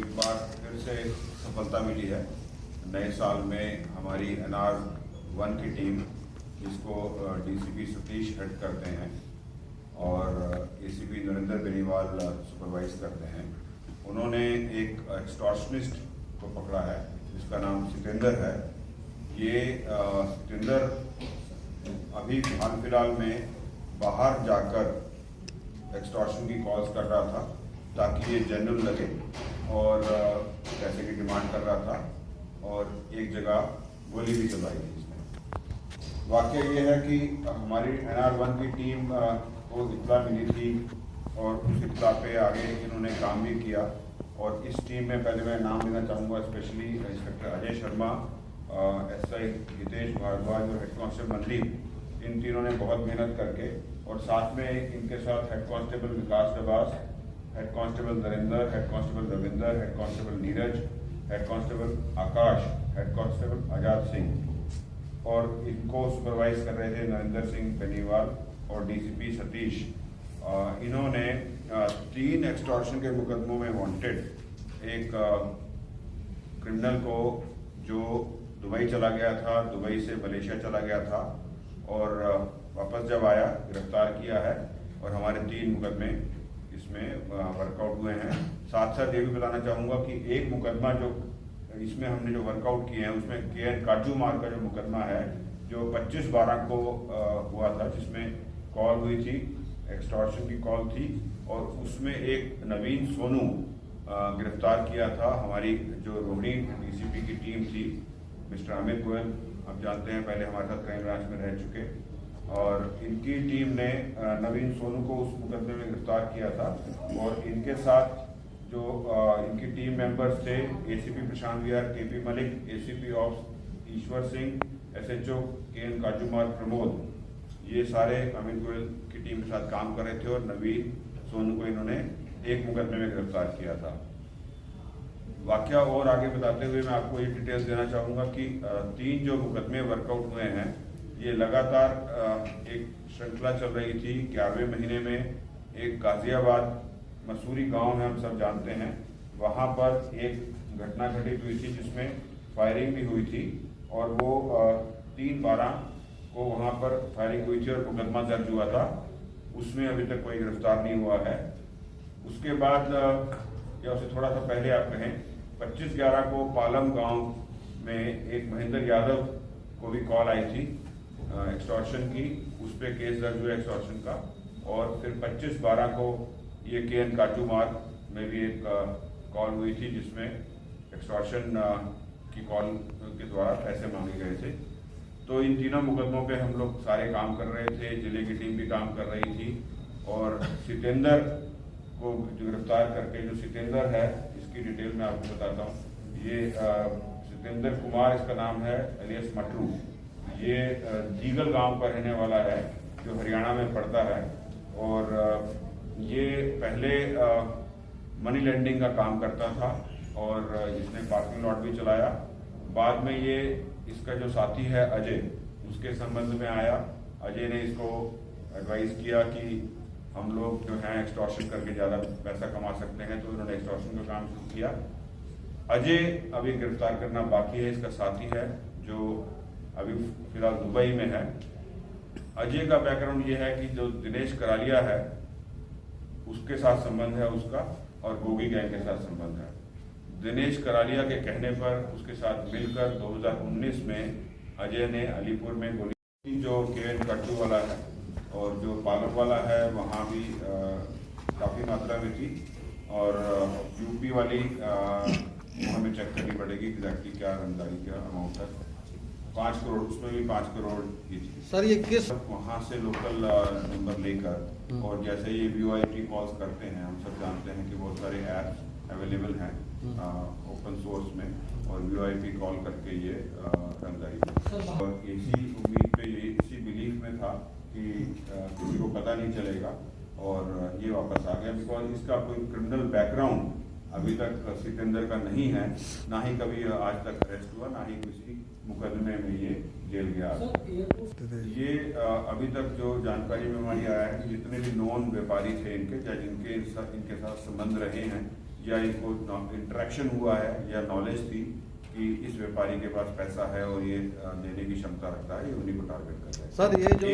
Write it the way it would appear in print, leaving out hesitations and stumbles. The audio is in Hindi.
एक बार फिर से सफलता मिली है। नए साल में हमारी NR1 की टीम, जिसको DCP सतीश हेड करते हैं और ACP नरेंद्र बेनीवाल सुपरवाइज करते हैं, उन्होंने एक एक्सटॉर्शनिस्ट को पकड़ा है जिसका नाम सितेंद्र है। ये सितेंद्र अभी हाल फिलहाल में बाहर जाकर एक्सटॉर्शन की कॉल्स कर रहा था ताकि ये जेन्युइन लगे और पैसे की डिमांड कर रहा था और एक जगह गोली भी चलवाई थी इसने। वाकया ये है कि हमारी NR1 की टीम को इत्तला मिली थी और उस इत्तला पे आगे इन्होंने काम भी किया। और इस टीम में पहले मैं नाम लेना चाहूँगा, specially inspector Ajay Sharma, SI Hitesh Bhardwaj और हेड कांस्टेबल मनदीप। इन तीनों ने बहुत मेहनत करके, और साथ में इनके साथ head constable Vikas Dabas, head constable Narendra, head constable Ravinder, head constable Neeraj, head constable Akash, head constable Azad Singh, और इनको सुपरवाइज कर रहे थे नरेंद्र सिंह बेनीवाल और DCP सतीश। इन्होंने 3 एक्सटॉर्शन के मुकदमों में वांटेड एक क्रिमिनल को जो दुबई चला गया था, दुबई से मलेशिया चला गया था और वापस जब आया गिरफ्तार किया है। और हमारे 3 मुकदमे इसमें वर्कआउट हुए हैं। साथ साथ ये भी बताना चाहूँगा कि एक मुकदमा जो इसमें हमने जो वर्कआउट किए हैं उसमें KN काजूमार का जो मुकदमा है, जो 25/12 को हुआ था, जिसमें कॉल हुई थी, एक्सटॉर्शन की कॉल थी, और उसमें एक नवीन सोनू गिरफ्तार किया था। हमारी जो रोहिणी DCP की टीम थी, मिस्टर अमित गोयल, आप जानते हैं पहले हमारे साथ क्राइम ब्रांच में रह चुके, और इनकी टीम ने नवीन सोनू को उस मुकदमे में गिरफ्तार किया था। और इनके साथ जो इनकी टीम मेंबर्स थे, ACP Prashant Vihar, KP Malik, ACP of Ishwar Singh, SHO KN काजूमार प्रमोद, ये सारे अमित गोयल की टीम के साथ काम कर रहे थे और नवीन सोनू को इन्होंने एक मुकदमे में गिरफ्तार किया था। वाकया और आगे बताते हुए मैं आपको ये डिटेल्स देना चाहूँगा कि 3 जो मुकदमे वर्कआउट हुए हैं, ये लगातार एक श्रृंखला चल रही थी। 11वें महीने में एक गाजियाबाद मसूरी गांव में, हम सब जानते हैं, वहाँ पर एक घटना घटित हुई थी जिसमें फायरिंग भी हुई थी, और वो 3/12 को वहाँ पर फायरिंग हुई थी और मुकदमा दर्ज हुआ था। उसमें अभी तक कोई गिरफ्तार नहीं हुआ है। उसके बाद या उससे थोड़ा सा पहले आप कहें, 25/11 को पालम गांव में एक महेंद्र यादव को भी कॉल आई थी एक्सटॉर्शन की, उस पर केस दर्ज हुआ एक्सटॉर्शन का। और फिर 25/12 को ये KN काजूमार में भी एक कॉल हुई थी जिसमें एक्सटॉर्शन की कॉल के द्वारा पैसे मांगे गए थे। तो इन तीनों मुकदमों पे हम लोग सारे काम कर रहे थे, जिले की टीम भी काम कर रही थी। और सितेंद्र को जो गिरफ्तार करके, जो सितेंद्र है, इसकी डिटेल मैं आपको बताता हूँ। ये सितेंद्र कुमार इसका नाम है, एलियस मटरू। ये जीगल गांव का रहने वाला है जो हरियाणा में पड़ता है, और ये पहले मनी लेंडिंग का काम करता था और इसने पार्किंग लॉट भी चलाया। बाद में ये इसका जो साथी है अजय, उसके संबंध में आया। अजय ने इसको एडवाइस किया कि हम लोग जो हैं एक्सटॉर्शन करके ज़्यादा पैसा कमा सकते हैं, तो इन्होंने एक्सटॉर्शन का काम शुरू किया। अजय अभी गिरफ्तार करना बाकी है। इसका साथी है जो अभी फिलहाल दुबई में है। अजय का बैकग्राउंड ये है कि जो दिनेश करालिया है उसके साथ संबंध है उसका, और गोगी गैंग के साथ संबंध है। दिनेश करालिया के कहने पर उसके साथ मिलकर 2019 में अजय ने अलीपुर में गोली, जो KN कट्टू वाला है और जो पालक वाला है, वहाँ भी काफ़ी मात्रा में थी। और UP वाली हमें चेक करनी पड़ेगी एग्जैक्टली क्या रंगदारी क्या अमाउंट है। 5 करोड़, उसमें भी 5 करोड़ की थी। सर ये किस वहाँ से लोकल नंबर लेकर, और जैसे ये VoIP कॉल्स करते हैं, हम सब जानते हैं कि बहुत सारे ऐप्स अवेलेबल हैं ओपन सोर्स में, और VoIP कॉल करके ये रंगदारी, और इसी उम्मीद पे, ये इसी बिलीफ में था कि किसी को पता नहीं चलेगा, और ये वापस आ गया। बिकॉज इसका कोई क्रिमिनल बैकग्राउंड अभी तक सितेंद्र का नहीं है, ना ही कभी आज तक अरेस्ट हुआ, ना ही किसी मुकदमे में ये जेल गया। ये अभी तक जो जानकारी में हमारी आया है कि जितने भी नॉन व्यापारी थे इनके, चाहे इनके साथ संबंध रहे हैं, या इनको इंटरेक्शन हुआ है या नॉलेज थी कि इस व्यापारी के पास पैसा है और ये देने की क्षमता रखता है, ये उन्हीं को टारगेट करता है। सर ये जो